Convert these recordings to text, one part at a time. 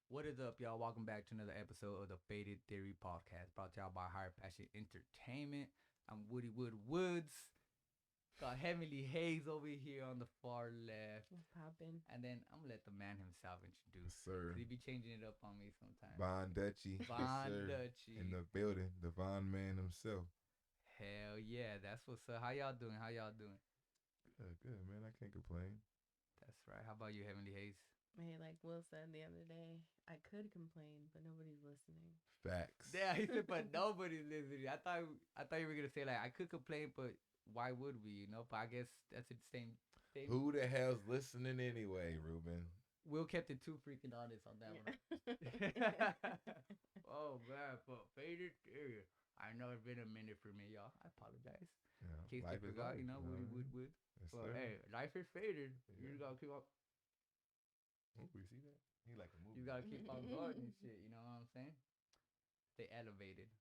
What is up, y'all? Welcome back to another episode of the Faded Theory Podcast, brought to y'all by Higher Passion Entertainment. I'm Woody Woods. Got Heavenly Hayes over here on the far left. What's poppin'? And then I'm gonna let the man himself introduce. Yes, sir. Cause he be changing it up on me sometimes. Von Dutchy. Von Yes, sir. Dutchy. In the building. The Von man himself. Hell yeah, that's what's up. How y'all doing? Good, man. I can't complain. That's right. How about you, Heavenly Hayes? Hey, like Will said the other day, I could complain, but nobody's listening. Facts. Yeah, he said, but nobody's listening. I thought you were gonna say like I could complain, but why would we? You know, but I guess that's the same thing. Who the hell's listening anyway, Ruben? Will kept it too freaking honest on that one. Oh man, but faded area. I know it's been a minute for me, y'all. I apologize. Yeah, In case life you is forgot, life, you know, Wood. Yes, But sir. hey, life is faded. You Yeah. just gotta keep up. Oh, we see that? He like a movie. You gotta keep on going and shit. You know what I'm saying? Stay elevated.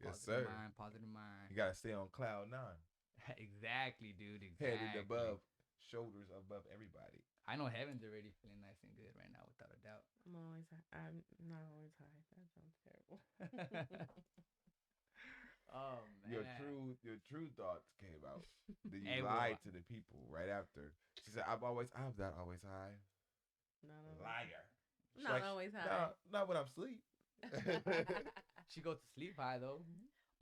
Yes, Positive sir. Mind, positive mind. You gotta stay on cloud 9. Exactly, dude. Exactly. Headed above, shoulders above everybody. I know heaven's already feeling nice and good right now, without a doubt. I'm not always high. That sounds terrible. Oh man. Your true thoughts came out. Then Hey, you well, lied to the people right after. She said, I'm not always high. Not always. Liar. She's Not always high. No, not when I'm asleep. She goes to sleep high though.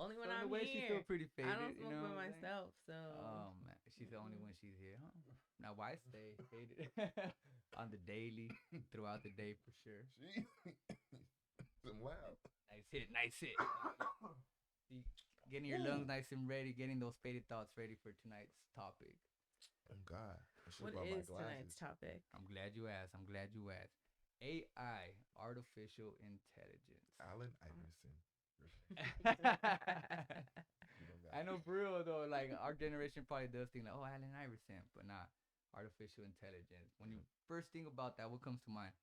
Only when So in I'm a way, she's here. still pretty faded. I don't you smoke know by what I'm saying? myself, so. Oh man, she's the only one she's here, huh? Now why stay faded on the daily, throughout the day for sure. Some loud. Nice hit. See, getting your lungs nice and ready, getting those faded thoughts ready for tonight's topic. Oh God. I What should've brought my is tonight's topic? I'm glad you asked. AI, artificial intelligence. Allen Iverson. I know for real though, like our generation probably does think like, oh, Allen Iverson, but not artificial intelligence. When you first think about that, what comes to mind?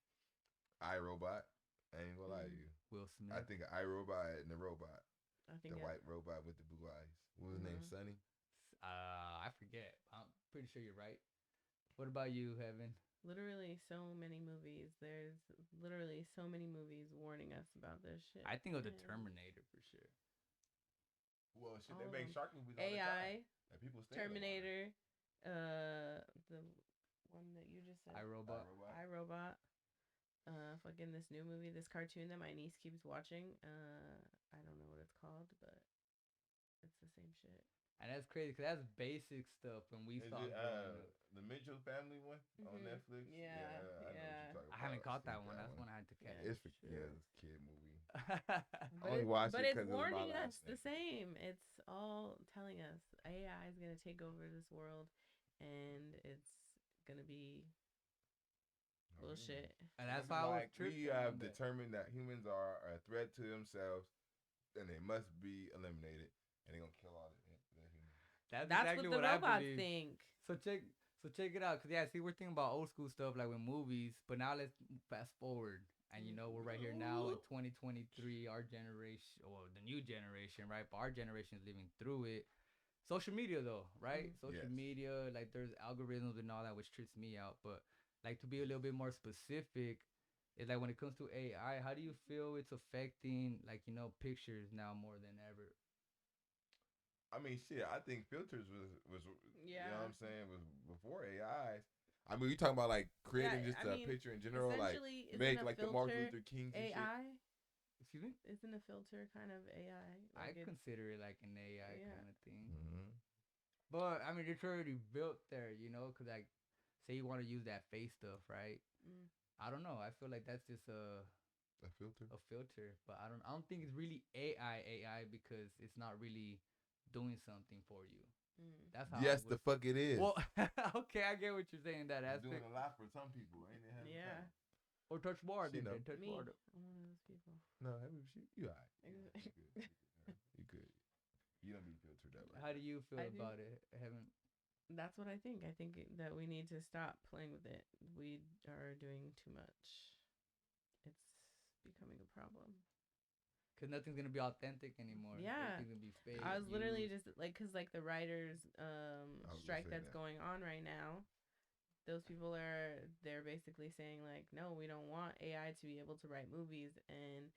iRobot. I ain't gonna lie to you. Will Smith. I think of iRobot and the robot. I think The white robot with the blue eyes. What was his name? Sonny? I forget. I'm pretty sure you're right. What about you, Heaven? literally so many movies. There's literally so many movies warning us about this shit. I think of the Yeah. Terminator for sure. Well, shit, All they of make them. shark movies all the time. AI, And people stay in the water. Terminator, the one that you just said, iRobot. iRobot. Fucking this new movie, this cartoon that my niece keeps watching. I don't know what it's called, but it's the same shit. And that's crazy because that's basic stuff when we Is saw it growing up. the Mitchell family one on Mhm. Netflix? Yeah, I know what you're yeah. talking I haven't about. caught that Seen one. That's one I had to catch. Yeah. It's for yeah, sure. it's a kid movie. But, only watched but it it's 'cause of my warning us last the name. same. It's all telling us AI is gonna take over this world, and it's gonna be bullshit. And that's It's why I was like tripping. we have on that. determined that humans are a threat to themselves, and they must be eliminated, and they're gonna kill all the humans. That's That's exactly what the I robots believe. think. So check it out, cause yeah, see, we're thinking about old school stuff like with movies, but now let's fast forward, and you know we're right here now in 2023, our generation, or the new generation, right? But our generation is living through it. Social media, though, right? Social Yes. media, like there's algorithms and all that, which trips me out. But like to be a little bit more specific, is like when it comes to AI, how do you feel it's affecting like pictures now more than ever? I mean, shit. I think filters was you know what Yeah. I'm saying, was before AIs. I mean, you talking about like creating just a picture in general, like essentially, isn't make a like the Martin filter Luther Kings and shit. AI Excuse me. isn't a filter kind of AI. I Like it's- consider it like an AI Yeah. kind of thing. Mm-hmm. But I mean, it's already built there, because like, say you want to use that face stuff, right? Mm. I don't know. I feel like that's just A filter. a filter, but I don't think it's really AI because it's not really doing something for you. Mm. That's how. Yes, the fuck it is. Well, okay, I get what you're saying. That It's doing aspect. a lot for some people, ain't it? Yeah. Or touch water. She know. Touch Me, water. I'm one of those people. No, you alright. Ex- You good. You don't be filtered that way. How do you feel I do. about it? Haven't. That's what I think. I think that we need to stop playing with it. We are doing too much. It's becoming a problem. Cause nothing's gonna be authentic anymore. Yeah. Everything's gonna be fake. I was literally used. just like, cause like the writers was gonna strike say that's that. going on right now. those people they're basically saying like, no, we don't want AI to be able to write movies, and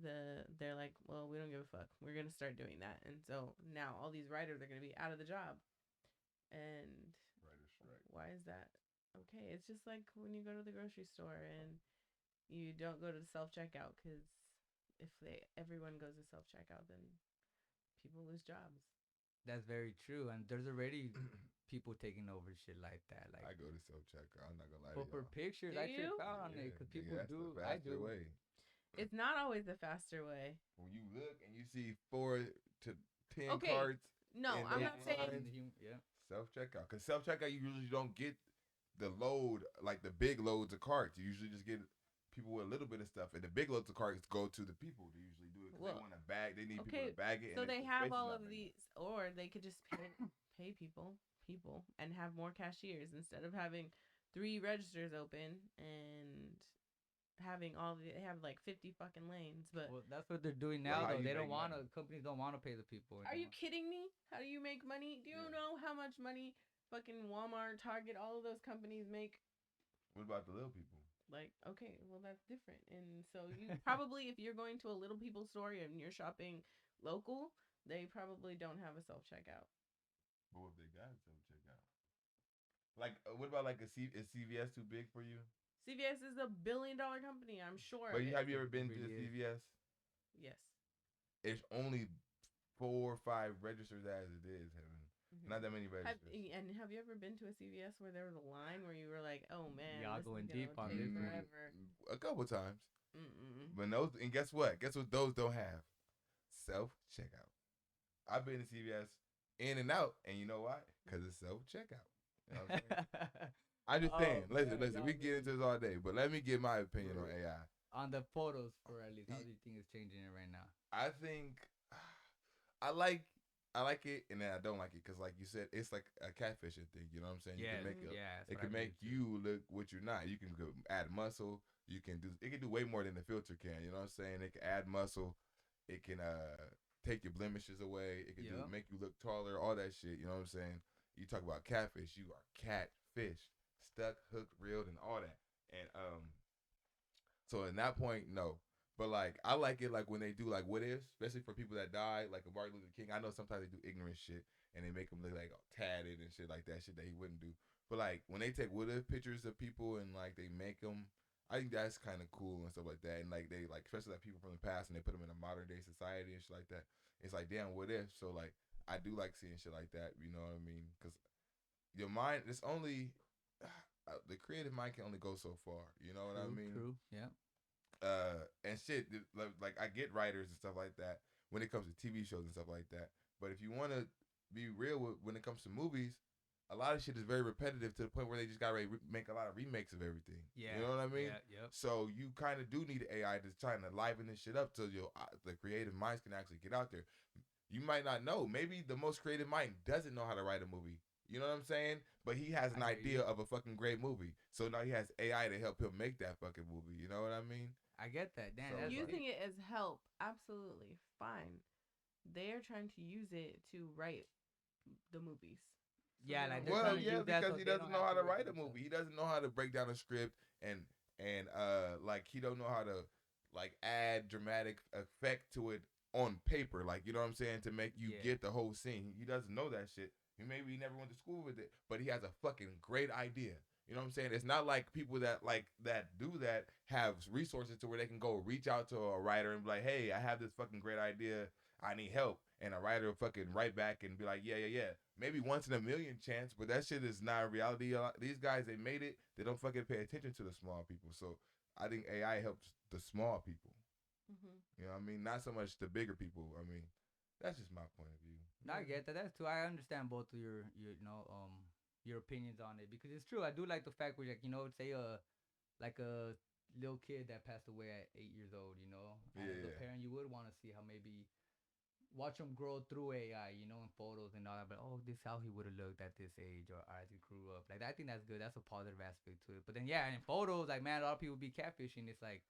they're like, well, we don't give a fuck. We're gonna start doing that, and so now all these writers are gonna be out of the job. And Writer's strike. why is that okay? It's just like when you go to the grocery store and you don't go to the self checkout, because if everyone goes to self checkout, then people lose jobs. That's very true, and there's already people taking over shit like that. I Like, go to self checkout. I'm not gonna lie to but for y'all. pictures, Do I trip you? out on Yeah, it because nigga, people that's the do. I faster do. way. It's not always the faster way. When you look and you see 4 to 10 Okay, cards no, in I'm those not saying. lines, Yeah. self checkout. Cause self checkout, you usually don't get the load like the big loads of carts. You usually just get people with a little bit of stuff, and the big loads of carts go to the people. They usually do it because Well, they want to bag. They need people okay, to bag it. so And they the have space is all not of big enough. these, or they could just pay people, and have more cashiers instead of having 3 registers open and having they have like 50 fucking lanes. But Well, that's what they're doing Well, now, how though. you They don't make want money? to. Companies don't want to pay the people are you anymore. kidding me? How do you make money? Do you Yeah. know how much money fucking Walmart, Target, all of those companies make? What about the little people? Like, okay, well, that's different. And so you probably, if you're going to a little people store and you're shopping local, they probably don't have a self checkout. But what if they got self checkout? Like, what about like is CVS too big for you? CVS is $1 billion company. I'm sure But of it. have you ever It been to really a is. CVS? Yes. It's only 4 or 5 registers as it is, Heaven. Mhm. Not that many registers. Have you ever been to a CVS where there was a line where you were like, oh man, Y'all this is going gonna deep on take this one. forever? A couple times. Mm-mm. But those, and guess what? Guess what those don't have? Self checkout. I've been to CVS in and out, and you know why? Because it's self checkout. You know what I'm saying? I'm just saying. Oh, Listen, man, listen. y'all We get into really- this all day, but let me give my opinion on AI. on the photos, for at least, how do you think it's changing it right now? I think I like it, and then I don't like it because, like you said, it's like a catfishing thing. You know what I'm saying? Yeah, You can make yeah. it can make you look what you're not. You can add muscle. You can do it can do way more than the filter can. You know what I'm saying? It can add muscle. It can take your blemishes away. It can Yep. make you look taller. All that shit. You know what I'm saying? You talk about catfish. You are catfish, stuck, hooked, reeled, and all that. And so in that point, no. But like I like it like when they do like what ifs, especially for people that die, like a Martin Luther King. I know sometimes they do ignorant shit and they make him look like tatted and shit like that, shit that he wouldn't do. But like when they take what if pictures of people and like they make them, I think that's kind of cool and stuff like that. And like they like especially like people from the past and they put them in a modern day society and shit like that. It's like damn, what if? So like I do like seeing shit like that. You know what I mean? Because your mind, it's only the creative mind can only go so far. You know what I mean? True. Yeah. And shit, like I get writers and stuff like that when it comes to TV shows and stuff like that. But if you want to be real when it comes to movies, a lot of shit is very repetitive to the point where they just gotta make a lot of remakes of everything. Yeah. You know what I mean? Yeah. Yep. So you kind of do need AI to try and liven this shit up so the creative minds can actually get out there. You might not know. Maybe the most creative mind doesn't know how to write a movie. You know what I'm saying? But he has an idea of a fucking great movie. So now he has AI to help him make that fucking movie. You know what I mean? I get that. Damn, So, that's Using it as help, absolutely fine. They're trying to use it to write the movies. So Yeah, they like don't they're Well, trying to yeah, use that because so he they doesn't don't know have how to work write a themselves. movie. He doesn't know how to break down a script and like he don't know how to like add dramatic effect to it on paper. Like you know what I'm saying to make you get the whole scene. He doesn't know that shit. Maybe he never went to school with it, but he has a fucking great idea. You know what I'm saying? It's not like people that do that have resources to where they can go reach out to a writer and be like, "Hey, I have this fucking great idea. I need help." And a writer will fucking write back and be like, "Yeah, yeah, yeah." Maybe once in a million chance, but that shit is not reality. These guys, they made it. They don't fucking pay attention to the small people. So I think AI helps the small people. Mm-hmm. You know what I mean? Not so much the bigger people. I mean, that's just my point of view. No, I get that. That's too. I understand both of your your opinions on it because it's true. I do like the fact where like say like a little kid that passed away at 8 years old. And as a Yeah. parent, you would want to see how maybe watch him grow through AI. In photos and all that. But oh, this how he would have looked at this age or as he grew up. Like I think that's good. That's a positive aspect to it. But then yeah, in photos, like man, a lot of people be catfishing. It's like,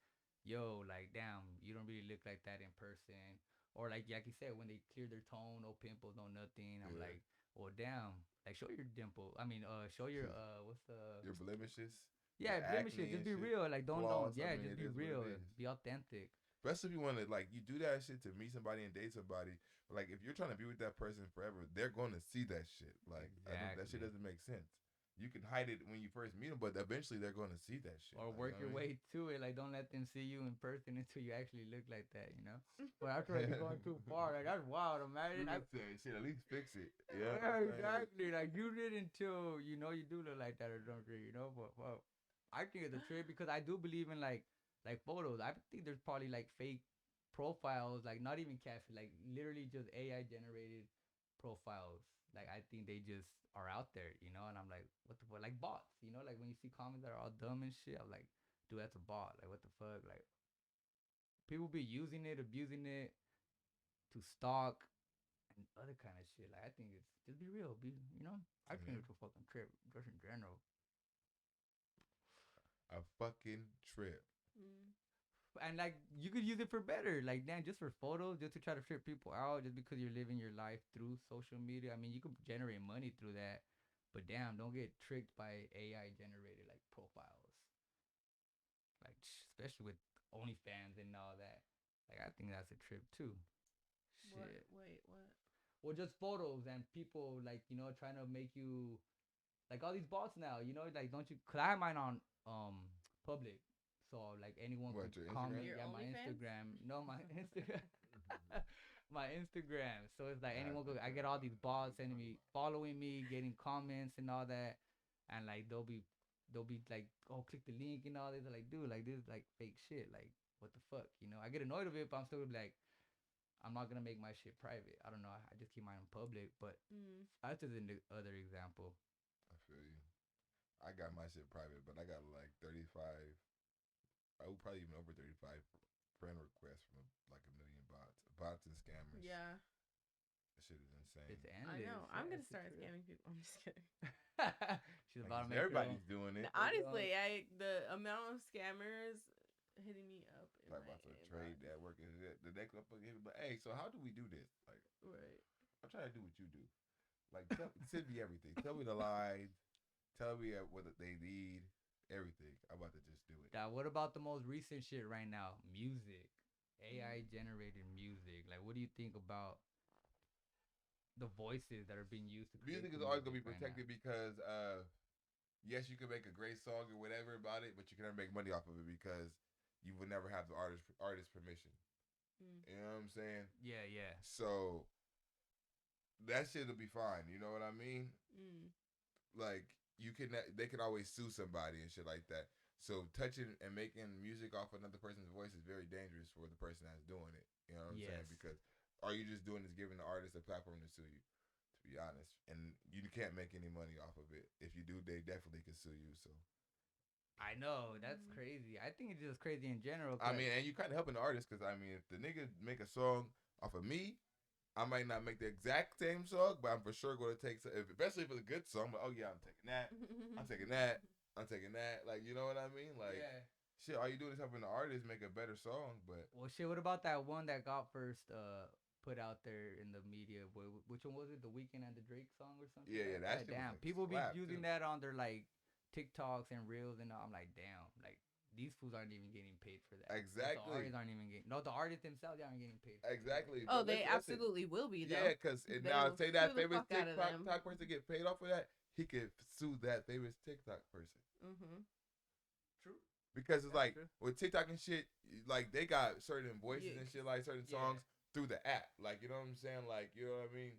yo, like damn, you don't really look like that in person. Or like you said, when they clear their tone, no pimples, no nothing. I'm Yeah. like, well, damn. Like show your dimple. I mean, show your what's the Your blemishes. yeah, your blemishes. acne Just and be shit, real. Like don't flaws. I yeah, mean, just it be is what it real. is. Be authentic. Especially if you want to like you do that shit to meet somebody and date somebody. But like if you're trying to be with that person forever, they're going to see that shit. Like that shit Exactly. doesn't make sense. You can hide it when you first meet them, but eventually they're going to see that shit. Or Like, work you your know what I mean? way to it. Like don't let them see you in person until you actually look like that. You know. But I feel like you're going too far. Like that's wild. You Imagine. would say shit. At least fix it. Yeah, Yeah, exactly. Like you did until you know you do look like that or something. You know. But well, I think it's a trip because I do believe in like photos. I think there's probably like fake profiles, like not even catfish, like literally just AI generated profiles. Like I think they just are out there, you know. And I'm like, what the fuck? Like bots, you know. Like when you see comments that are all dumb and shit, I'm like, dude, that's a bot. Like what the fuck? Like people be using it, abusing it to stalk and other kind of shit. Like I think it's just be real, be you know. I think Yeah. it's a fucking trip, just in general. A fucking trip. And like you could use it for better, like damn, just for photos, just to try to trip people out, just because you're living your life through social media. I mean, you could generate money through that, but damn, don't get tricked by AI generated like profiles, like especially with OnlyFans and all that. Like I think that's a trip too. What? Shit. Wait, what? Well, just photos and people like you know trying to make you like all these bots now. You know, like don't you? Cause I have mine on public, so like anyone What, could your Instagram? comment. Your Yeah, my OnlyFans? Instagram. No, my Instagram. My Instagram. So it's like I anyone could. I get all these bots sending me, following me, getting comments and all that, and like they'll be like, oh, click the link and all this. I'm like, dude, like this is like fake shit. Like what the fuck, you know? I get annoyed of it, but I'm still like, I'm not gonna make my shit private. I don't know. I just keep mine in public, but that's just an other example. I feel you. I got my shit private, but I got like 35. I would probably even over 35 friend requests from like a million bots and scammers. Yeah, That shit is insane. It's I endless. know. I'm Yeah, gonna it's a start trip. scamming people. I'm just kidding. She's Like, about to make her own. everybody's doing it. Honestly, the amount of scammers hitting me up in Talk my about some inbox. trade that work. The next motherfucker hit me, but hey, so how do we do this? Like, Right. I'm trying to do what you do. Like, send me everything. Tell me the lines. Tell me what they need. Everything. I'm about to just do it. That. What about the most recent shit right now? Music, AI generated music. Like, what do you think about the voices that are being used to create Music is the always gonna be music right protected because, yes, you can make a great song or whatever about it, but you can never make money off of it because you would never have the artist permission. You know what I'm saying? Yeah, yeah. So that shit will be fine. You know what I mean? Like they can always sue somebody and shit like that. So touching and making music off another person's voice is very dangerous for the person that's doing it. You know what I'm saying? Because all you just doing is giving the artist a platform to sue you. To be honest, and you can't make any money off of it. If you do, they definitely can sue you. So I know that's crazy. I think it's just crazy in general. I mean, and you kind of helping the artist because I mean, if the nigga make a song off of me, I might not make the exact same song, but I'm for sure going to take, especially if it's a good song. But oh yeah, I'm taking that. I'm taking that. I'm taking that. Like, you know what I mean? Like, shit, all you do is helping the artist make a better song. But well, shit. What about that one that got first put out there in the media? Which one was it? The Weeknd and the Drake song or something? Yeah, that shit was damn. like People be slap, using too. that on their like TikToks and reels, and I'm like, damn. Like these fools aren't even getting paid for that. Exactly. The artists aren't even getting. No, the artists themselves aren't getting paid. Exactly. Oh, But they listen, absolutely will be though. yeah, because They now will say sue that the famous fuck out of them. TikTok person get paid off for that, he could sue that famous TikTok person. True. Because it's That's like true. with TikTok and shit, like they got certain voices Yeah. and shit, like certain songs through the app. Like, you know what I'm saying? Like, you know what I mean?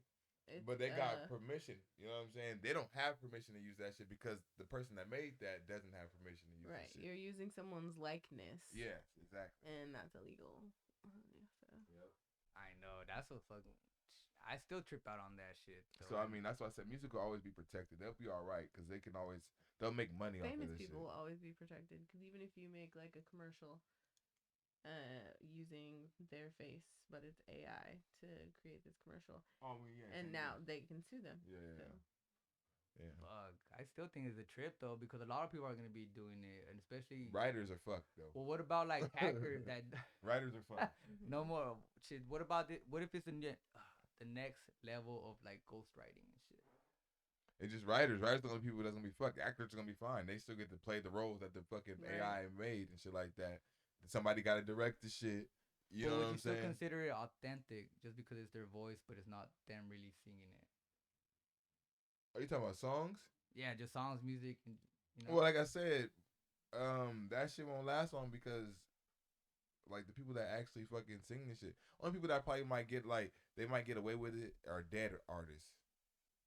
But they got permission. You know what I'm saying? They don't have permission to use that shit because the person that made that doesn't have permission to use right. that shit. You're using someone's likeness. Yes, exactly. And that's illegal. Yep. I know. That's what fucking. I still trip out on that shit. So I mean, that's why I said music will always be protected. They'll be all right because they'll make money off of Famous this people shit. will always be protected because even if you make like a commercial using their face, but it's AI to create this commercial, and now they can sue them. Yeah. So. Yeah. Fuck. I still think it's a trip though because a lot of people are gonna be doing it, and especially. Writers are fucked though. Well, what about like hackers that? Writers are fucked. No more shit. What about it? What if it's the next level of like ghostwriting and shit? It's just writers. Writers are the only people that's gonna be fucked. Actors are gonna be fine. They still get to play the roles that the fucking Right. AI made and shit like that. Somebody got to direct the shit. You But know would what you I'm still saying? consider it authentic just because it's their voice, but it's not them really singing it? Are you talking about songs? Yeah, just songs, music, and Well, like I said, that shit won't last long because like the people that actually fucking sing this shit, only people that probably might get like they might get away with it are dead artists.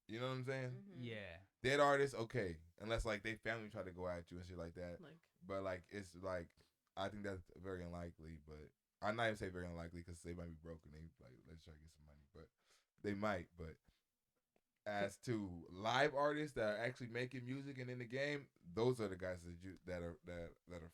You know what I'm saying? Mm-hmm. Yeah. Dead artists, okay, unless like they family try to go at you and shit like that. Like, But like it's like I think that's very unlikely. But I'm not even say very unlikely because they might be broken. They like let's try to get some money, but they might. But as to live artists that are actually making music and in the game, those are the guys that are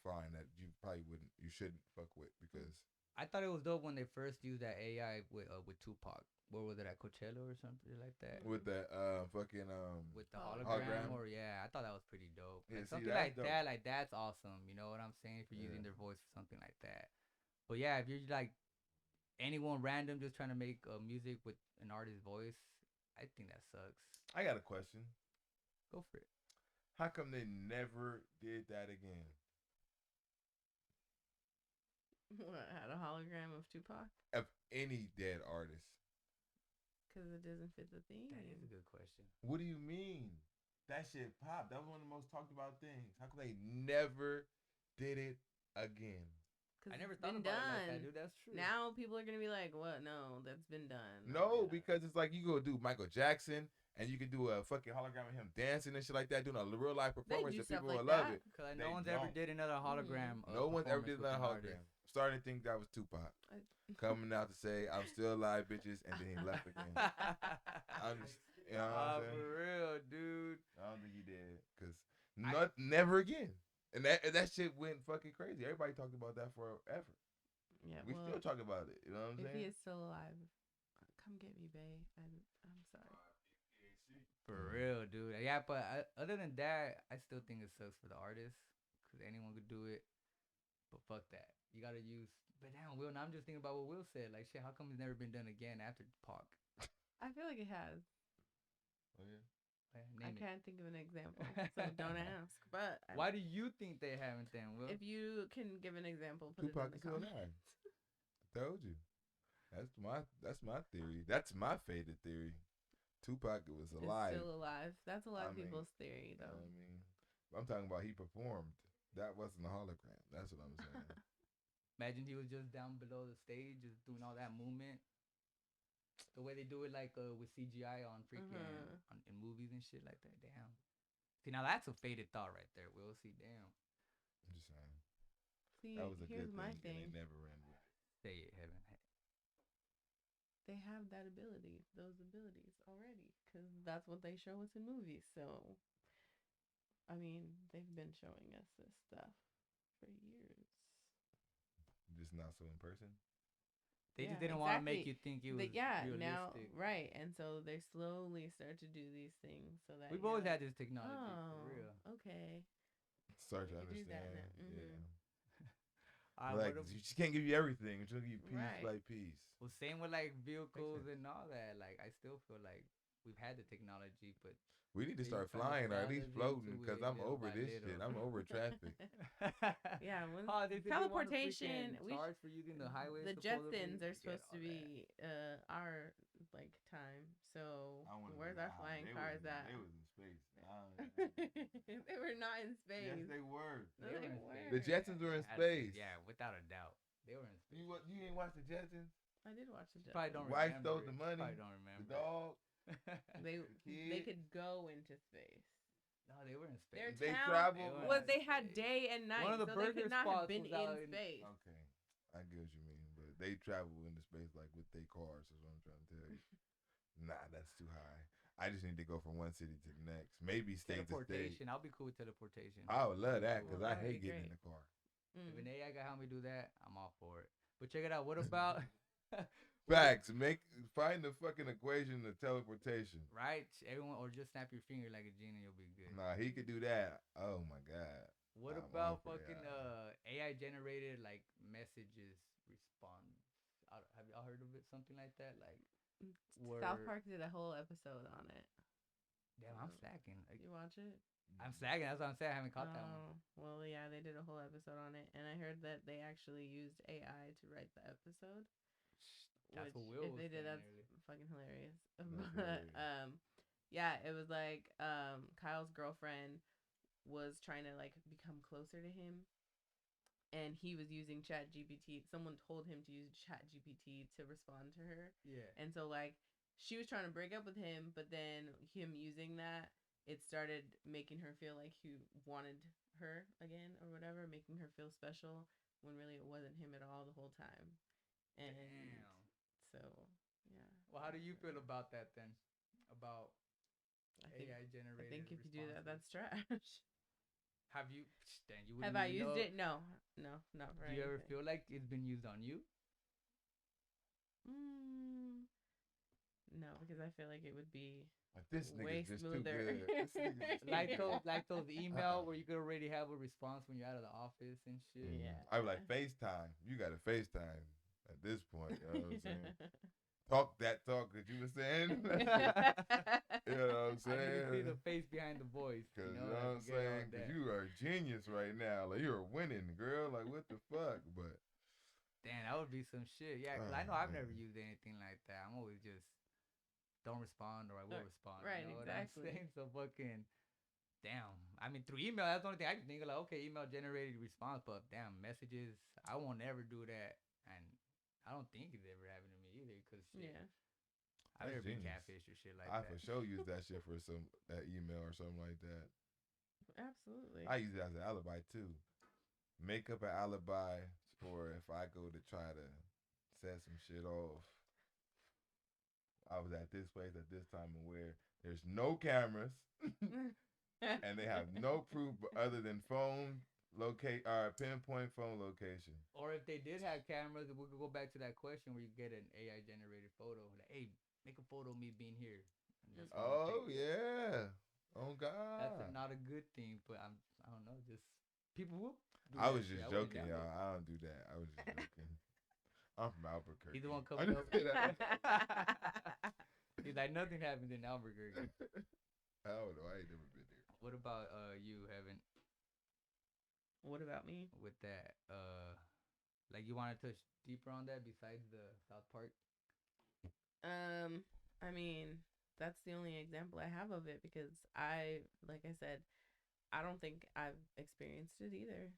fine that you probably you shouldn't fuck with because I thought it was dope when they first used that AI with Tupac. Where was it, at Coachella or something like that? with that fucking With the hologram. hologram, or yeah, I thought that was pretty dope. Yeah, Like see, something that's like dope. that, like that's awesome. You know what I'm saying? If you're using Yeah. their voice for something like that. But yeah, if you're like anyone random just trying to make music with an artist's voice, I think that sucks. I got a question. Go for it. How come they never did that again? what, had a hologram of Tupac? Of any dead artist? Because it doesn't fit the theme. That is a good question. What do you mean? That shit popped. That was one of the most talked about things. How come they never did it again? I Because never it's thought been about it like done. that, dude. That's true. Now people are going to be like, what? No, that's been done. No, because it's like you go do Michael Jackson and you can do a fucking hologram of him dancing and shit like that, doing a real life performance, do and stuff people like will love that. it. Because They no one's ever don't. did another hologram. No one's ever did performance with that an hologram. artist. I'm starting to think that was Tupac coming out to say I'm still alive, bitches, and then he left again. I'm just, you know what I'm saying? For real, dude. I don't think he did, cause never again. And that shit went fucking crazy. Everybody talked about that forever. Yeah, We still talk about it. You know what I'm if saying? he is still alive, come get me, bae. I'm sorry. For real, dude. Yeah, but other than that, I still think it sucks for the artist because anyone could do it. But fuck that. You gotta use. But damn, Will. Now I'm just thinking about what Will said. Like, shit, how come it's never been done again after Pac? I feel like it has. Oh yeah. I can't think of an example, so don't ask. But why do you think they haven't then, Will? If you can give an example, put Tupac it in is the still comments. alive. I told you. That's my theory. That's my faded theory. Tupac was alive. Is still alive. That's a lot of I mean, people's theory, though. I mean, I'm talking about he performed. That wasn't a hologram. That's what I'm saying. Imagine he was just down below the stage, just doing all that movement. The way they do it, like with CGI on freaking in movies and shit like that. Damn. See, now that's a faded thought right there. We'll see. Damn. I'm just saying. See, That was a here's good my thing. thing. And they never ran with it. Say it, Heaven. They have that ability, those abilities already, because that's what they show us in movies. So, I mean, they've been showing us this stuff for years. Just not so in person. They just didn't want to make you think it was realistic. Now, right. And so they slowly start to do these things so that we've always had this technology, oh, for real. Okay. Start to We could do that understand. now. Mhm. Yeah. Like you just can't give you everything. It's gonna give you piece by piece. Well, same with like vehicles and all that. Like I still feel like we've had the technology, but we need to they start trying to flying or at least delve floating into because it I'm little over by this little. shit. I'm over traffic. Yeah, when They said they wanna teleportation, freaking charge for using the highways. the supposedly. Jetsons are Forget supposed to all be our like time. So where's our flying cars at? They was in space. They were not in space. Yes, they were. No, they weren't. The Jetsons were in Had to be, space. yeah, without a doubt, they were in space. You ain't watched the Jetsons? I did watch the Probably Jetsons. don't Wife remember. stole the money. Probably don't remember. The dog. They kid. could go into space. No, they were in space. Their They town traveled. was they had day and night, One of the so they burger could not have spots been was out in space. Okay, I get what you mean, but they travel into space like with their cars. Is what I'm trying to tell you. Nah, that's too high. I just need to go from one city to the next. Maybe state to state. Teleportation. I'll be cool with teleportation. I would love that because Well, I that'd hate be getting great. in the car. If an AI can help me do that, I'm all for it. But check it out. What about Facts. Find the fucking equation of teleportation. right? Everyone, or just snap your finger like a genie, you'll be good. Nah, he could do that. Oh my god. What I'm about all for fucking AI generated like messages response? Have y'all heard of it? Something like that, like South Park did a whole episode on it. Damn, I'm slacking. Like, You watch it? I'm slacking. That's what I'm saying. I haven't caught that one. Oh, well, yeah, they did a whole episode on it, and I heard that they actually used AI to write the episode. That's Which, what Will if was they did, saying that's earlier. fucking hilarious. That's But hilarious. yeah, it was like Kyle's girlfriend was trying to like become closer to him, and he was using Chat GPT. Someone told him to use Chat GPT to respond to her, Yeah. and so like she was trying to break up with him, but then him using that, it started making her feel like he wanted her again or whatever, making her feel special when really it wasn't him at all the whole time. And Damn. so yeah. Well, how do you feel about that then? About I think AI I generated think if you do that, responses? that's trash. Have you? Then you Have wouldn't I even used know. it? No, no, not for Do you ever anything. feel like it's been used on you? Mm, no, because I feel like it would be Like, this way nigga's just too smoother. good. This nigga's just too Like good. those email where you could already have a response when you're out of the office and shit. Yeah. I was like, FaceTime. You got to FaceTime at this point. You know what I'm saying? Talk that talk that you were saying. You know what I'm I need to see saying? the face behind the voice. Cause You you know, know like what I'm you get all saying? Cause that. you are a genius right now. Like, you're winning, girl. Like, what the fuck? But Damn, that would be some shit. Yeah, because oh, I know I've man. never used anything like that. I'm always just don't respond or I will respond. Right, You know what I'm exactly. saying? So fucking damn. I mean, through email, that's the only thing I can think of. Like, okay, email generated response, but damn, messages, I won't ever do that. And I don't think it's ever happened to me either. Cause shit, Yeah, I've That's never been genius. catfished or shit like I that. for sure use that shit for some that email or something like that. absolutely. I use it as an alibi too. Make up an alibi for if I go to try to set some shit off. I was at this place at this time and where there's no cameras and they have no proof other than phone locate pinpoint phone location. Or if they did have cameras, we could go back to that question where you get an AI generated photo. Like, hey, make a photo of me being here. And that's when you Oh take it. yeah. Oh That's God. not a good thing, but I don't know, just people will do I that was shit. just I wouldn't joking, doubt y'all. it. I don't do that. I was just joking. I'm from Albuquerque. He's the one I coming just up. say that. He's like, nothing happens in Albuquerque. I don't know. I ain't never been there. What about you, Heaven, What about me? with that? Like you want to touch deeper on that besides the South Park? I mean, that's the only example I have of it because like I said, I don't think I've experienced it either.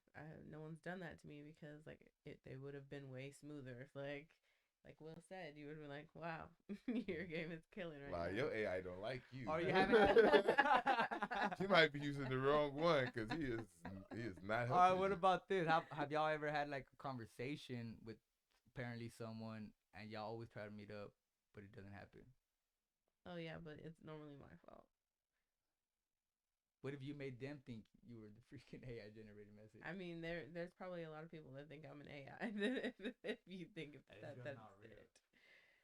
No one's done that to me because like they would have been way smoother if like Will said, you would have been like, wow, your game is killing right Like, now. your AI don't like you. Or you haven't had. He might be using the wrong one because he is not helping. All right, what you. about this? Have y'all ever had like a conversation with apparently someone and y'all always try to meet up, but it doesn't happen? Oh yeah, but it's normally my fault. What if you made them think you were the freaking AI generated message? I mean, there's probably a lot of people that think I'm an AI. If you think That's that's not real. it.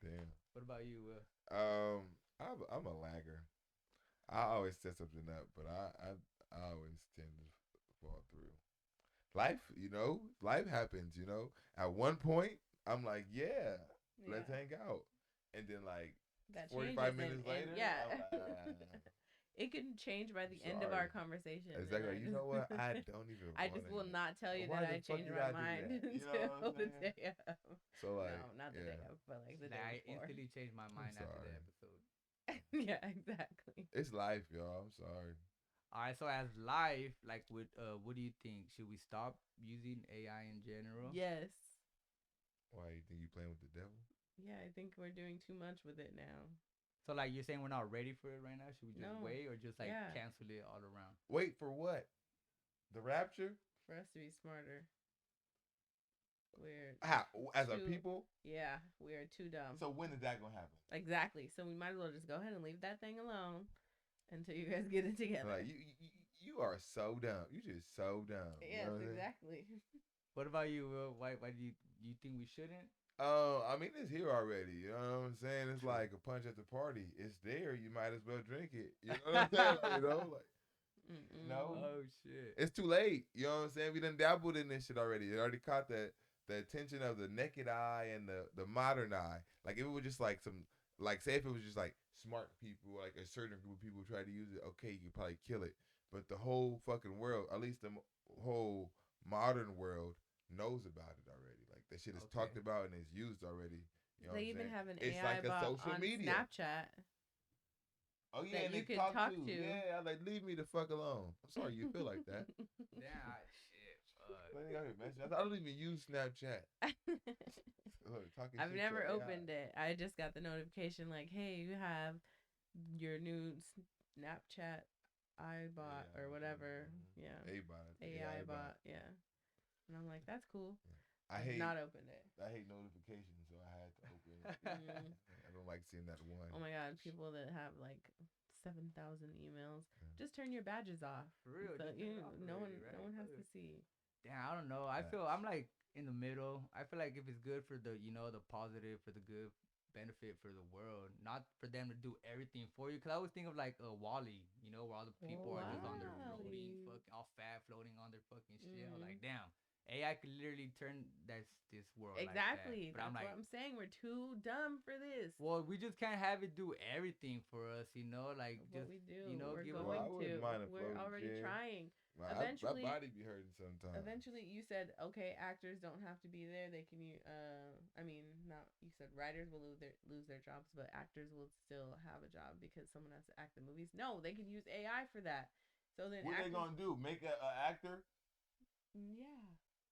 Damn. What about you, Will? I'm a lagger. I always set something up, but I always tend to fall through. Life, life happens. At one point, I'm like, yeah, let's Yeah, hang out, and then like that 45 changes minutes later, yeah. I'm like, It can change by the I'm end of our sorry. conversation. Exactly. and I You know what? just- I don't even. I just will wanna- not tell you Why that the I fuck changed did my I do mind that? You know what I'm until the saying? day of. So like, No, not the day yeah, of, but like the Nah, I day before. instantly changed my mind after the sorry. episode. Yeah, exactly. it's life, y'all. I'm sorry. All right, so as life, like, what do you think? Should we stop using AI in general? Yes. Why you think you playing with the devil? Yeah, I think we're doing too much with it now. So, like, you're saying we're not ready for it right now? Should we just No. wait or just, like, Yeah. cancel it all around? Wait for what? The rapture? For us to be smarter. We're How? As a too- people? Yeah, we are too dumb. So when is that gonna happen? Exactly. So we might as well just go ahead and leave that thing alone until you guys get it together. Like you are so dumb. You just so dumb. You Yes, know what I'm saying? exactly. What about you, Will? Why do you think we shouldn't? I mean, it's here already. You know what I'm saying? It's like a punch at the party. It's there. You might as well drink it. You know what I'm saying? Mm-mm. No. Oh, shit. It's too late. You know what I'm saying? We done dabbled in this shit already. It already caught the attention of the naked eye and the modern eye. Like, if it was just like some Like, say if it was just like smart people, like a certain group of people try to use it, okay, you could probably kill it. But the whole fucking world, at least the whole modern world, knows about it already. Like that shit is Okay. talked about and is used already. You know They what I'm even saying? have an It's AI like a bot social on media. Snapchat Oh yeah, that and you they can talk, talk to. to. Yeah, I like leave me the fuck alone. I'm sorry you feel like that. Damn, shit. I don't even use Snapchat. Look, talking I've shit never to AI. opened it. I just got the notification like, "Hey, you have your new Snapchat iBot or whatever." Yeah, A bot, AI bot. Yeah, and I'm like, "That's cool." I I've hate not opened it. I hate notifications, so I had to open it. Mm. I don't like seeing that one. Oh my god, people that have like 7,000 emails, just turn your badges off. For real, So just turn it you, off no one, already, right? no one has Fuck to it. see. Damn, I don't know. I feel I'm like in the middle. I feel like if it's good for the, the positive, for the good benefit for the world, not for them to do everything for you. Cause I always think of like Wally, where all the people are just on their floating, Wall-E. fucking all fat, floating on their fucking shit. I'm Mm. like, damn, AI could literally turn this world like that. Exactly. But I'm That's like, what I'm saying. We're too dumb for this. well, we just can't have it do everything for us, like But just we do. We're give Well, going I us. wouldn't to. mind a We're floating already chair. trying. My Eventually, body be hurting sometimes. eventually, you said okay. Actors don't have to be there. They can. I mean, not you said writers will lose their jobs, but actors will still have a job because someone has to act the movies. No, they can use AI for that. So then, What actors, they gonna do? Make a actor? yeah,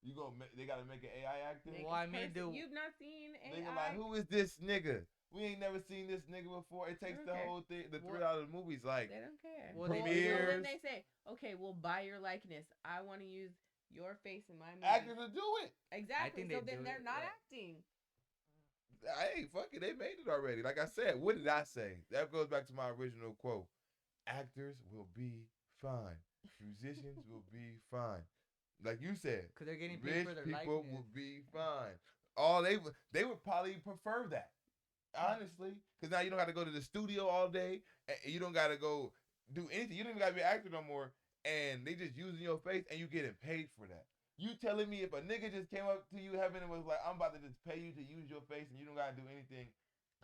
You gonna they gotta make an AI actor? make Well, a I mean, person. You've not seen Nigga AI. like, who is this nigga? We ain't never seen this nigga before. It takes don't the care. whole thing, the What? thrill out of the movies, like They don't care. Well, So premieres. then they say, okay, we'll buy your likeness. I want to use your face in my movie. Actors will do it. Exactly. think So they then do they're it, not yeah. acting. Hey, fuck it, they made it already. Like I said, what did I say? That goes back to my original quote. Actors will be fine. Musicians will be fine. Like you said, Cause they're getting paid rich for their people likeness. will be fine. All they would probably prefer that, honestly, because now you don't got to go to the studio all day, and you don't got to go do anything. You don't even got to be an actor no more, and they just using your face, and you getting paid for that. You telling me if a nigga just came up to you, heaven, and was like, "I'm about to just pay you to use your face, and you don't got to do anything,"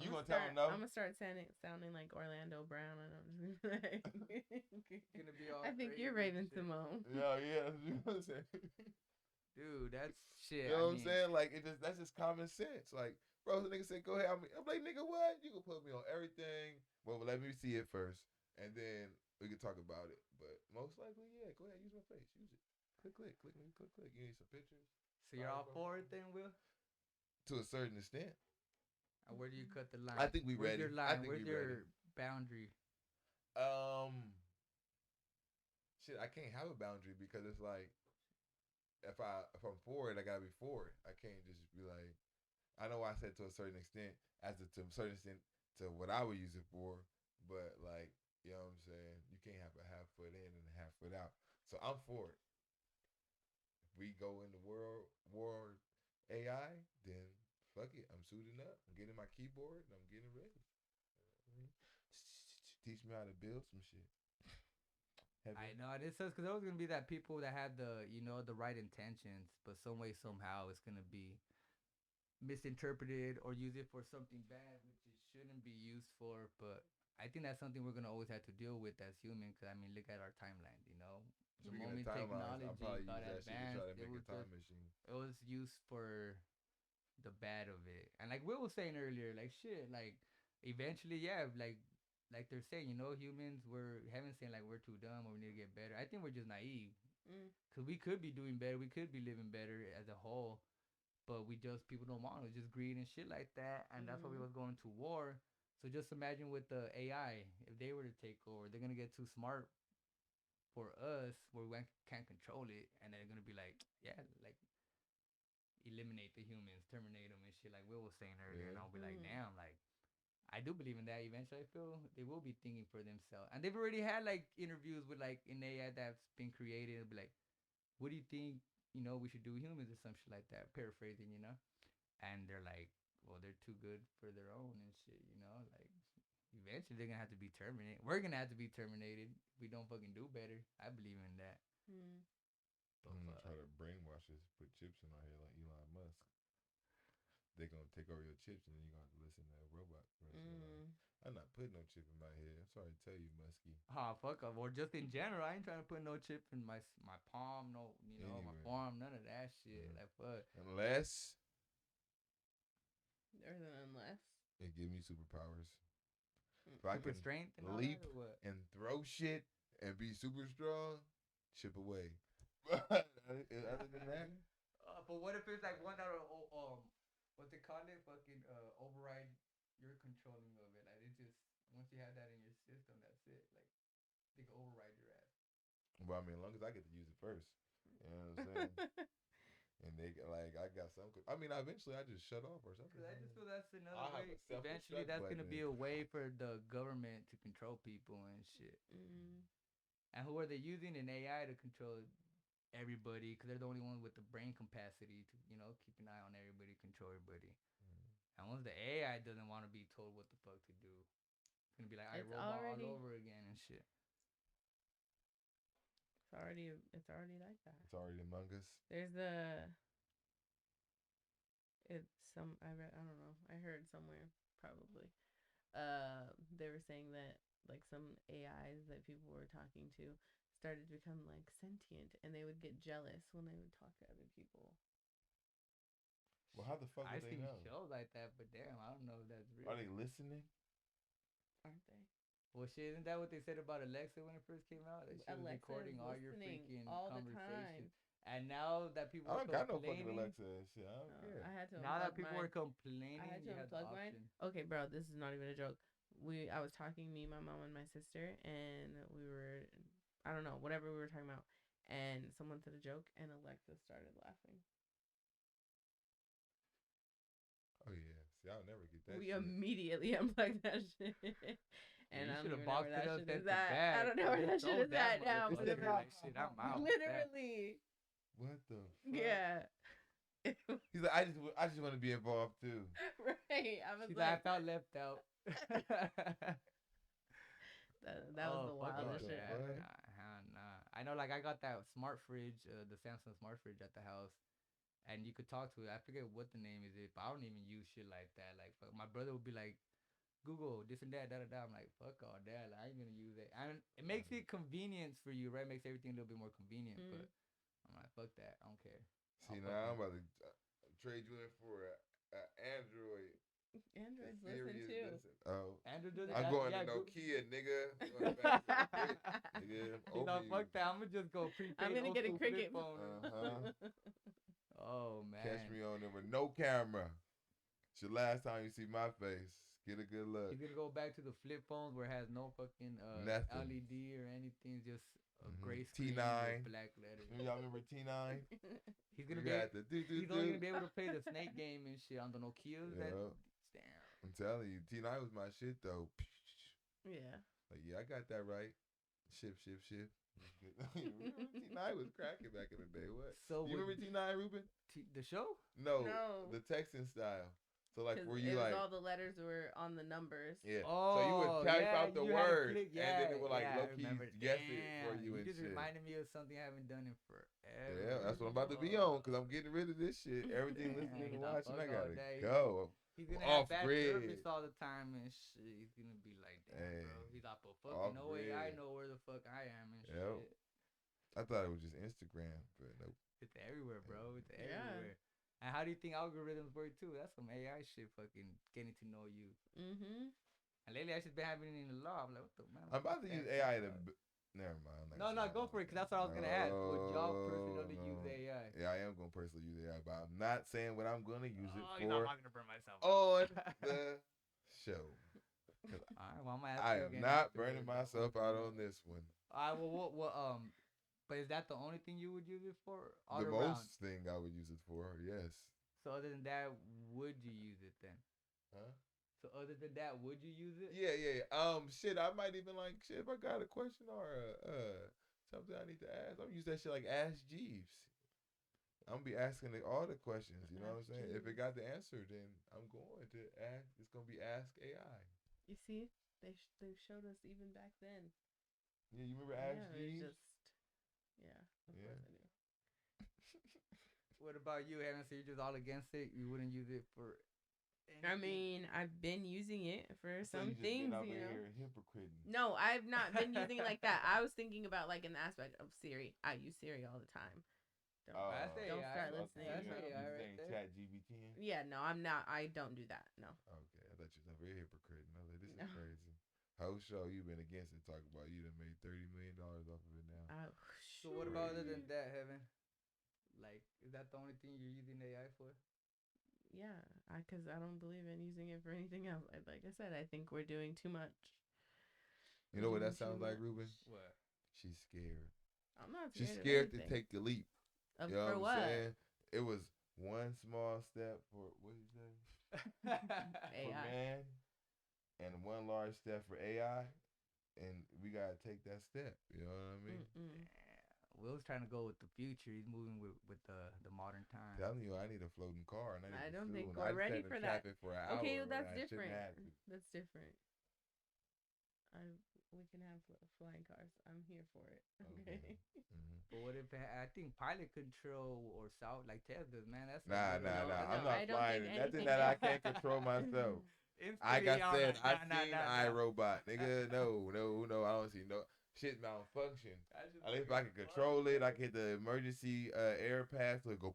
you gonna tell him no? I'm gonna start sounding like Orlando Brown, and I'm just like, Gonna be all I think crazy you're and Raven shit. Simone. Yeah, you know what I'm saying? Dude, that's shit. You know I what I'm mean, saying? Like that's just common sense. Like, bro, the nigga said, "Go ahead." I'm like, "Nigga, what? You can put me on everything." Well, let me see it first, and then we can talk about it. But most likely, yeah, go ahead, use my face, use it. Click. You need some pictures. so you're all for it then, Will? To a certain extent, Where do you cut the line? I think we Where's ready. your line? I think Where's we your ready. boundary? Shit, I can't have a boundary because it's like if I'm for it, I gotta be for it. I can't just be like, I know I said to a certain extent, to a certain extent to what I would use it for, but like, you know what I'm saying? You can't have a half foot in and a half foot out. So I'm for it. If we go in the world war AI, then fuck it. I'm suiting up. I'm getting my keyboard and I'm getting ready. Teach me how to build some shit. I know it sucks because there was gonna be that people that had the right intentions, but some way somehow it's gonna be misinterpreted or use it for something bad, which it shouldn't be used for. But I think that's something we're gonna always have to deal with as humans. Because I mean, look at our timeline. The Speaking moment of timelines, technology I'll probably got use that shit to try advanced, to make a time machine. it was used for the bad of it. And like Will was saying earlier, like shit, like eventually, yeah, like they're saying, humans were heaven saying like we're too dumb or we need to get better. I think we're just naive because we could be doing better, we could be living better as a whole, but we just people don't want it, just greed and shit like that, and that's why we was going to war. So just imagine with the AI, if they were to take over, they're gonna get too smart for us where we can't control it, and they're gonna be like, yeah, like eliminate the humans, terminate them and shit, like Will was saying earlier. And I'll be like, damn, like I do believe in that. Eventually, I feel they will be thinking for themselves, and they've already had like interviews with like an AI that's been created. It'll be like, what do you think? We should do humans or some shit like that. Paraphrasing, and they're like, well, they're too good for their own and shit. Like eventually they're gonna have to be terminated. We're gonna have to be terminated. If we don't fucking do better. I believe in that. I'm gonna try to brainwash us, put chips in our head like Elon Musk. they're gonna take over your chips, and then you're gonna have to listen to a robot for the rest of your life. I'm not putting no chip in my head. I'm sorry to tell you, Muskie. Oh, fuck up. Or just in general, I ain't trying to put no chip in my palm, no, my Anywhere. forearm, none of that shit. Like, fuck. Unless There's an unless. it give me superpowers. If I Super can strength and all leap that, or what? and throw shit and be super strong, chip away. Other than that, But what if it's like one that what's it called? It fucking override your controlling of it. Like it just once you have that in your system, that's it. Like they can override your ass. well, I mean, as long as I get to use it first, you know what I'm saying. And they like, I got some. I mean, eventually, I just shut off or something. Cause I just feel that's I'll another have way. a self-destruct Eventually, that's gonna button. be a way for the government to control people and shit. And who are they using? An AI to control everybody? Because they're the only ones with the brain capacity to keep an eye on everybody, control everybody. And once the AI doesn't want to be told what the fuck to do, it's gonna be like iRobot all over again and shit. It's already like that. It's already among us. There's I don't know. I heard somewhere probably. They were saying that like some AIs that people were talking to started to become like sentient, and they would get jealous when they would talk to other people. Well, how the fuck would they know? I see shows like that, but damn, I don't know if that's real. Are they listening? Aren't they? Well, shit, isn't that what they said about Alexa when it first came out? That she was recording all your freaking conversations. And now that people I are don't got no complaining, fucking Alexa and shit. I don't care. I had to. Now that people are complaining, I had to you have the unplug mine. option. Okay, bro, this is not even a joke. I was talking, me, my mom, and my sister, and we were, I don't know, whatever we were talking about, and someone said a joke, and Alexa started laughing. Oh yeah, see, I'll never get that. We shit. immediately unplugged that shit. And you I should don't have even know boxed where that it up shit is at the at. back. I don't know where that shit is at now. Like, shit, I'm out. Literally. What the fuck? Yeah. He's like, I just want to be involved too. Right. I was She's like, I felt left out. that was the wildest shit ever. Nah. I know, like, I got that smart fridge, the Samsung smart fridge at the house, and you could talk to it. I forget what the name is, but I don't even use shit like that. Like, my brother would be like, Google this and that, da da da. I'm like, fuck all that. Like, I ain't gonna use it. And it makes it convenience for you, right? Makes everything a little bit more convenient. But I'm like, fuck that. I don't care. See, now I'm about to trade you in for an Android. Androids listen too. Oh, Android does. I'm going to Nokia, nigga. Nigga, fuck that. I'm gonna just go prepaid. I'm gonna get a Cricket phone. Oh man. Catch me on there with no camera. It's your last time you see my face. Get a good look. He's gonna go back to the flip phones where it has no fucking LED or anything, just a gray screen T9 with black letters. Y'all remember T9? He's gonna be. He's only gonna be able to play the Snake game and shit on the Nokias. Damn. I'm telling you, T9 was my shit though. Yeah. Like, yeah, I got that right. Ship. T9 was cracking back in the day. What? So you remember T9, Ruben? The show? No, the texting style. So like, were you like all the letters were on the numbers? Yeah. So you would type out the word, and then it would like low key guess it for you and shit. You just reminded me of something I haven't done in forever. Yeah, that's what I'm about to be on because I'm getting rid of this shit. Everything listening and watching, I gotta go. He's gonna have bad service all the time and shit. He's gonna be like, damn, bro. He's like, but fucking no way I know where the fuck I am and shit. I thought it was just Instagram, but nope. It's everywhere, bro. It's everywhere. And how do you think algorithms work too? That's some AI shit, fucking getting to know you. And lately I just been having it in the law. I'm like, what the man? I'm about to use AI to. Never mind. No, go for it, because that's what I was gonna ask. Would y'all personally use AI? Yeah, I am gonna personally use AI, but I'm not saying what I'm gonna use it for. I'm not gonna burn myself on the show. Alright, well, I'm gonna ask I am not burning myself out on this one. Alright, well, but is that the only thing you would use it for? The most thing I would use it for, yes. So other than that, would you use it then? Huh? So other than that, would you use it? Yeah. Shit, I might even like shit if I got a question or something I need to ask. I'm gonna use that shit like Ask Jeeves. I'm gonna be asking all the questions. You know what I'm saying? If it got the answer, then I'm going to ask. It's gonna be Ask AI. You see, they showed us even back then. Yeah, you remember Ask Jeeves? Yeah, of course I do. What about you, Hannah? So you're just all against it? You wouldn't use it for I anything? mean, I've been using it for So some you just things, been over you know. here hypocriting. No, I've not been using it like that. I was thinking about like in the aspect of Siri. I use Siri all the time. That's Don't AI. start listening. That's No. AI You right saying there. Chat GBT? Yeah, no, I'm not. I don't do that. No. Okay, I thought you were very hypocrite. I was like, this No. is crazy. Whole show you been against it, talking about you done made $30 million off of it now. So what about other than Crazy. that, Heaven? Like, is that the only thing you're using AI for? Yeah, because I don't believe in using it for anything else. Like I said, I think we're doing too much. You know what Doing that sounds too like, much. Ruben? What? She's scared. I'm not She's scared scared to of anything. take the leap. Of, You know for what what? I'm saying? It was one small step for what did you say? For AI. man, and one large step for AI, and we gotta take that step. You know what I mean? Will's trying to go with the future. He's moving with the modern time. Telling you, I need a floating car, and I I don't think I we're just ready sat in for that. traffic for an hour. Okay, when that's I shouldn't different. have to. That's different. We can have flying cars. I'm here for it. Okay. Mm-hmm. But what if I think pilot control or south like Teslas, man? That's Nah. No, I'm I not don't flying think in nothing anything that I else. can't control myself. Instantly, Like I said, nah, I've seen iRobot, nigga. No, I don't see no shit malfunction. At least if I can control it, I can hit the emergency air pass to go.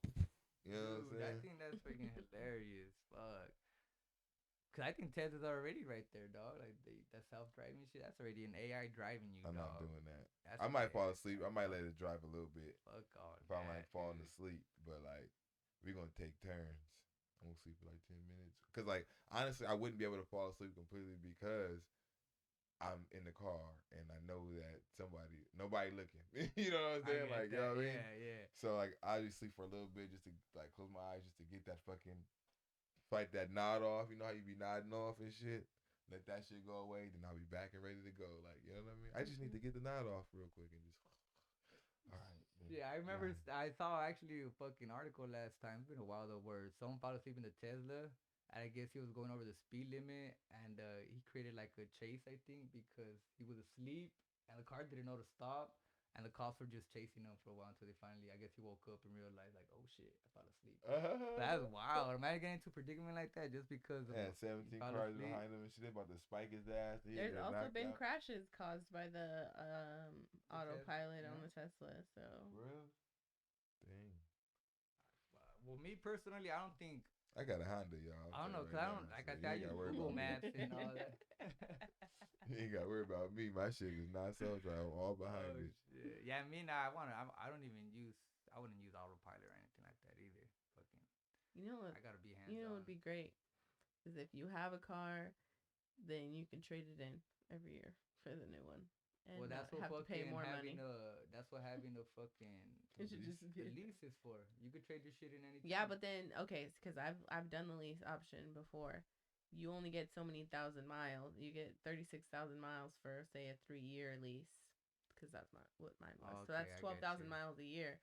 You know what I'm Dude, I saying? think that's freaking hilarious. Fuck. Cause I think Teslas are already right there, dog. Like that self-driving shit, that's already an AI driving you. I'm dog. not doing that. That's I an might fall AI asleep. I might let it drive a little bit Fuck all if I'm that, like falling dude. asleep. But like, we're gonna take turns. I'm gonna sleep for like 10 minutes. Cause like honestly, I wouldn't be able to fall asleep completely because I'm in the car and I know that nobody looking. You know what I'm saying? Like, you know what I mean? Yeah. So like, I just sleep for a little bit just to like close my eyes just to get that fucking fight that nod off. You know how you be nodding off and shit. Let that shit go away, then I'll be back and ready to go. Like, you know what I mean? I just need to get the nod off real quick and just. All right. Yeah, I remember I saw actually a fucking article last time. It's been a while though, where someone fell asleep in the Tesla, and I guess he was going over the speed limit, and he created like a chase, I think, because he was asleep, and the car didn't know to stop, and the cops were just chasing him for a while until they finally, I guess he woke up and realized like, oh shit, I fell asleep. That's wild. Imagine getting into a predicament like that just because of 17 cars behind him and shit. They about to spike his ass. There's also been crashes caused by the autopilot on the Tesla. So. Real? Dang. Well, me personally, I don't think. I got a Honda, y'all. I don't know, cause I don't like I said, I use Google Maps and all that. You ain't gotta worry about me. My shit is not self-drive. I'm all behind it. Shit. Yeah, I mean, I don't even use. I wouldn't use autopilot or anything like that either. Fucking. You know what? I gotta be hands-on. You know what would be great is if you have a car, then you can trade it in every year for the new one. And well, that's what have to pay more money. That's what having a fucking It should just the lease is for. You could trade your shit in anything. Yeah, but then okay, because I've done the lease option before. You only get so many thousand miles. You get 36,000 miles for say a 3-year lease, because that's not what mine was. So that's 12,000 miles a year.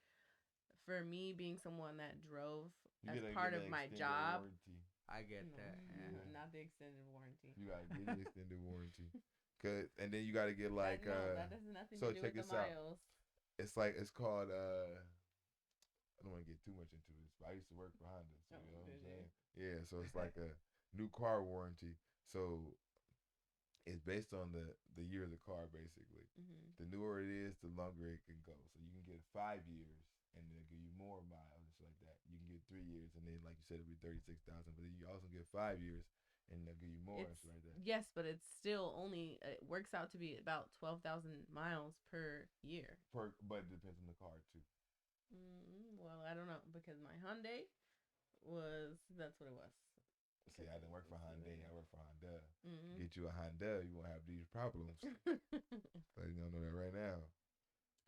For me, being someone that drove as part of my job, warranty. I get that. Yeah. Not the extended warranty. You gotta get the extended warranty. And then you gotta get like that has nothing to do with the miles. It's called I don't want to get too much into this, but I used to work for Honda, so you know what I'm saying? Yeah, so it's like a new car warranty. So it's based on the year of the car, basically. Mm-hmm. The newer it is, the longer it can go. So you can get 5 years, and they'll give you more miles, just like that. You can get 3 years, and then like you said, it'll be 36,000. But then you also get 5 years, and they'll give you more, and shit like that. Yes, but it's still only it works out to be about 12,000 miles per year. But it depends on the car too. Well, I don't know, because my Hyundai that's what it was. See, I didn't work for Hyundai. I work for Honda. Mm-hmm. Get you a Honda, you won't have these problems. So you don't know that right now.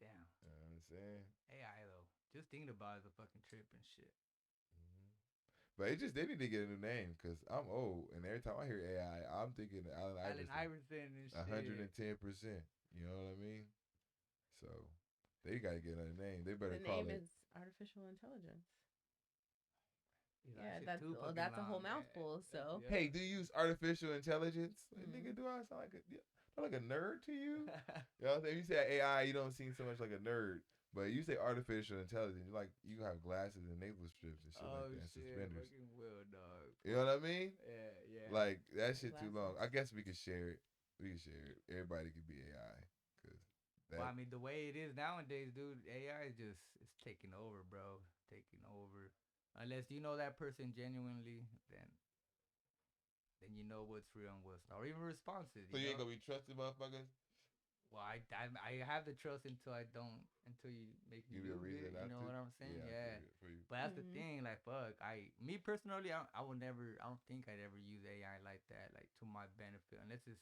Damn. You know what I'm saying? AI though, just thinking about it is a fucking trip and shit. Mm-hmm. But they need to get a new name because I'm old, and every time I hear AI, I'm thinking Allen Iverson and shit. 110%. You know what I mean? So they gotta get another name. They better call it. The name is artificial intelligence. Yeah, that's a whole mouthful. So hey, do you use artificial intelligence? Like, nigga, do I sound like a nerd to you? You know what I'm saying? If you say AI, you don't seem so much like a nerd. But you say artificial intelligence, like you have glasses and nasal strips and shit like that, and shit, suspenders. fucking will, dog. You know what I mean? Yeah. Like that shit too long. Glasses. I guess we could share it. We can share it. Everybody could be AI. Cause Well, I that mean, the way it is nowadays, dude, AI is just it's taking over, bro. Taking over. Unless you know that person genuinely, then you know what's real and what's not, or even responses. so You you ain't know. gonna be trusted, motherfuckers. Well, I have the trust until you make me Give you a use reason it. You not know to. what I'm saying? Yeah, I Yeah. feel it for you. But that's the Mhm. thing. Like, fuck. Me personally, I will never. I don't think I'd ever use AI like that, like to my benefit, unless it's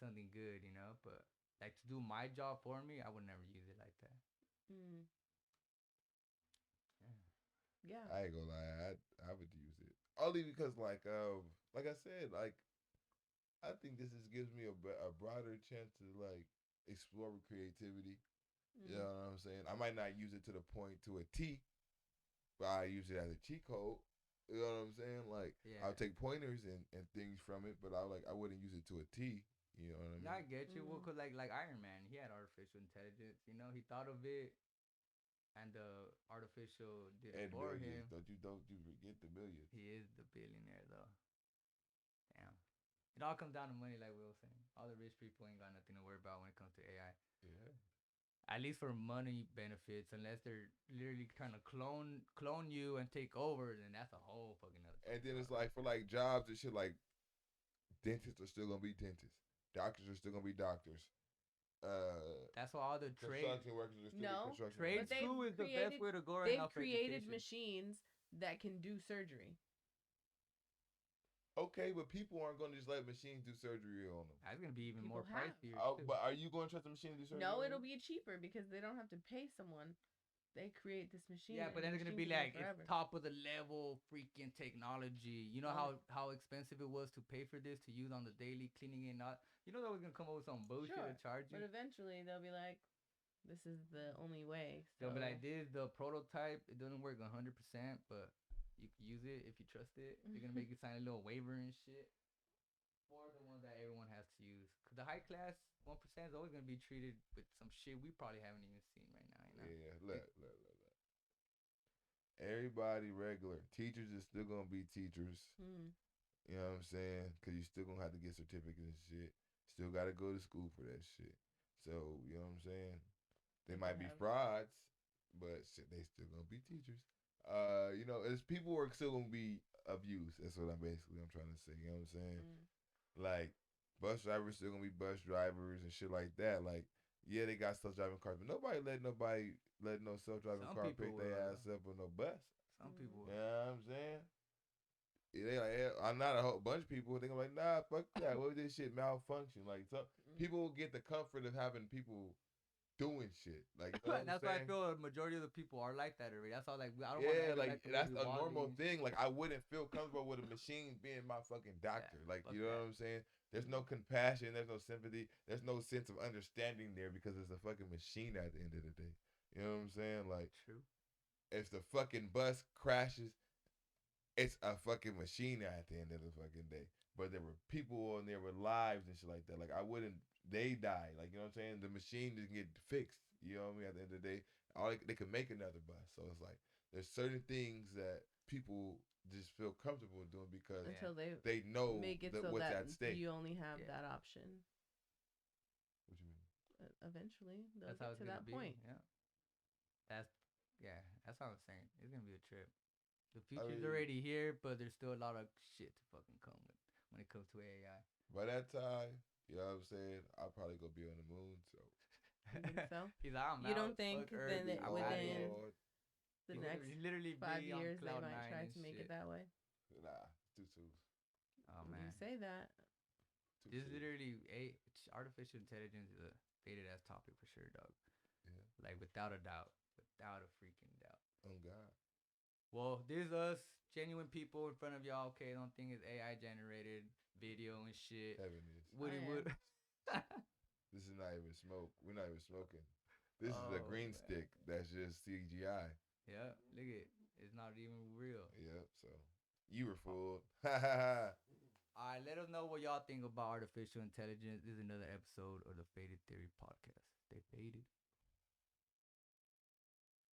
something good, you know. But like to do my job for me, I would never use it like that. Mm. Yeah. Yeah. I ain't gonna lie. I would use it only because like I said, like I think this is gives me a broader chance to like explore with creativity. You know Mm. what I'm saying? I might not use it to the point to a T, but I use it as a cheat code. You know what I'm saying? Like Yeah. I'll take pointers and things from it, but I wouldn't use it to a T. You know what I No, mean? I get you. Well, Mm. cause like Iron Man, he had artificial intelligence. You know, he thought of it, and the artificial did it And for millions. him. Don't you forget the millions. He is the billionaire though. Damn. It all comes down to money, like we were saying. All the rich people ain't got nothing to worry about when it comes to AI. Yeah. At least for money benefits, unless they're literally trying to clone you and take over, then that's a whole fucking other And then it's topic. like for like jobs and shit, like dentists are still gonna be dentists. Doctors are still gonna be doctors. That's why all the Construction workers are still No, construction trade but workers. they've school is the best created way to go right they've now for created education. machines that can do surgery. Okay, but people aren't gonna just let machines do surgery on them. That's gonna be even People more have. pricier Oh, too. but are you going to trust the machine to do surgery? No, on it'll you? be cheaper because they don't have to pay someone. They create this machine. Yeah, And but the then it's gonna machine be can live like it's forever. top of the level freaking technology. You know Oh. how expensive it was to pay for this to use on the daily cleaning it not. You know that was gonna come up with some bullshit Sure, to charge but you. eventually they'll be like, "This is the only way." So They'll be like, this the prototype. It doesn't work 100%, but you can use it if you trust it. They're gonna make you sign a little waiver and shit for the one that everyone has to use. Cause the high class 1% is always gonna be treated with some shit we probably haven't even seen right now. You know? Yeah, look. Everybody regular. Teachers is still gonna be teachers. mm, You know what I'm saying? Cause you still gonna have to get certificates and shit. Still gotta go to school for that shit. So you know what I'm saying? They People might be have. frauds, but shit, they still gonna be teachers. You know, as people are still gonna be abused. That's what I'm trying to say. You know what I'm saying? Mm. Like bus drivers still gonna be bus drivers and shit like that. Like yeah, they got self driving cars, but nobody let no self driving Some car people pick their will ass though. up on no bus. Some Mm. people You will. know what I'm saying? Yeah, they like, yeah, I'm not a whole bunch of people. They gonna like, nah, fuck that. What if this shit malfunction? Like, so Mm. people will get the comfort of having people doing shit. Like, you know what And I'm that's why I saying? feel a majority of the people are like that already. That's all. Like I don't want to Yeah, ever like like the way that's we a Wally normal and thing. Like, I wouldn't feel comfortable with a machine being my fucking doctor. yeah, Like, fuck you know that. what I'm saying? There's no compassion. There's no sympathy. There's no sense of understanding there because it's a fucking machine at the end of the day. You know what I'm saying? Like, True. if the fucking bus crashes, it's a fucking machine at the end of the fucking day. But there were people on there with lives and shit like that. Like I wouldn't, they die. Like you know what I'm saying? The machine didn't get fixed. You know what I mean? At the end of the day, they could make another bus. So it's like there's certain things that people just feel comfortable doing because Yeah. Until they they know make it that so what's that at stake. you only have Yeah. that option. What you mean? Eventually, they'll That's how get it's to gonna that be. point. Yeah. That's yeah. That's what I'm saying. It's gonna be a trip. The I future's mean, already here, but there's still a lot of shit to fucking come with when it comes to AI. by that time, you know what I'm saying? I'll probably go be on the moon. So, You think so? He's like, I'm You don't out. think Fuck Earth. then I'm out of here. within Lord, the He next literally 5 be on years they cloud might nine try and to make it shit. that way? nah, too soon. Oh You man, say that. Too this is soon. literally artificial intelligence is a faded ass topic for sure, dog. Yeah. Like without a doubt, without a freaking doubt. Oh God. Well, there's us genuine people in front of y'all. Okay, don't think it's AI generated video and shit. Heaven is. Woody yeah. Wood. This is not even smoke. We're not even smoking. This is a Oh green man. stick. That's just CGI. Yeah, look at it. It's not even real. Yep. So you were fooled. Ha ha ha. All right, let us know what y'all think about artificial intelligence. This is another episode of the Faded Theory podcast. Stay faded.